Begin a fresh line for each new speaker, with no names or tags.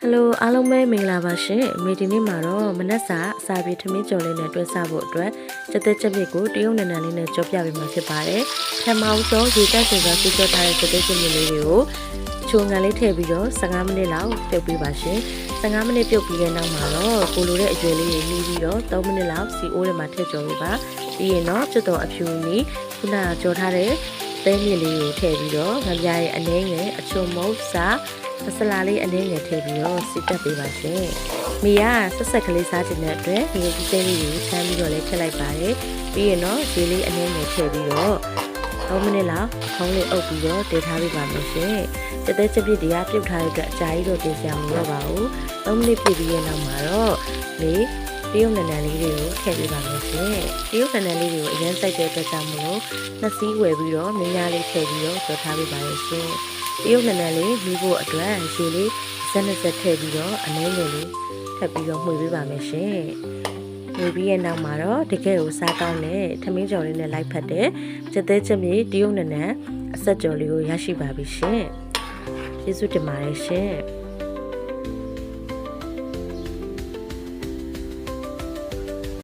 Hello အားလုံးပဲမင်္ဂလာပါရှင်။မေဒီနေ့မှာတော့မနက်စာအစာပြေထမင်းကြော်လေးနဲ့တွဲစားဖို့အတွက်ချက်သက်ချက်မြစ်ကိုတရုတ်နန်နန်လေးနဲ့ကြောပြပေးမှာဖြစ်ပါတယ်။ပထမဆုံးရေတက်စင်ကစီကြောထားတဲ့ချက်သက်ချက်မြစ်လေးတွေကိုချိုငံလေးထည့်ပြီးတော့15မိနစ်လောက်ပြုတ်ပေးပါရှင်။15မိနစ်ပြုတ်ပြီးတဲ့နောက်မှာတော့ကိုလိုတဲ့အရွယ်လေးတွေနှီးပြီးတော့3မိနစ်လောက်စီအိုးထဲမှာထည့်ကြော်ပေးပါ။ပြီးရင်တော့ကျွတ်တော်အဖြူနီခုနကကြောထားတဲ့သဲမြစ်လေးကိုထည့်ပြီးတော့ငပြရဲ့အနှဲငယ်အချုံမုတ်စာမဆလာလေးအနည်းငယ်ထည့်ပြီးတော့စီတက်ပေးပါရှင်။မိကဆက်ဆက်ကလေးစားခြင်းတဲ့အတွက်ဒီကြီးသေးလေးကိုချမ်းပြီးတော့လည်းထည့်လိုက်ပါတယ်။ပြီးရင်တော့ရေလေးအနည်းငယ်ထည့်ပြီးတော့3မိနစ်လောက်ခေါင်းလေးအုပ်ပြီးတော့တည်ထားပေးပါမယ်ရှင်။တက်တဲ့ချက်ပြစ်တွေကပြုတ်ထားတဲ့အတွက်အကြာကြီးတော့တင်စရာမလိုတော့ပါဘူး။3မိနစ်ပြည့်ပြီးရဲ့နောက်မှာတော့လေတရုတ်နန်နန်လေးတွေကိုထည့်ပေးပါမယ်ရှင်။တရုတ်နန်နန်လေးတွေကိုအရင်စိုက်တဲ့အတွက်ကြောင့်မလို့နှစ်စီးဝယ်ပြီးတော့မင်းများလေးထည့်ပြီးတော့ကြောထားပေးပါရဲ့ရှင်။တရုတ်နန်နန်လေးမိဖို့အတွက်ရေလေးစက်နှစ်စက်ထည့်ပြီးတော့အနည်းငယ်လေးထပ်ပြီးတော့မှွေပေးပါမယ်ရှင်။မှွေပြီးရဲ့နောက်မှာတော့တကယ်ကိုစားကောင်းတဲ့ထမင်းကြော်လေးနဲ့လိုက်ဖက်တဲ့ချက်သေးချက်မြေတရုတ်နန်နန်အဆက်ကြော်လေးကိုရရှိပါပြီရှင်။ကျေးဇူးတင်ပါတယ်ရှင်။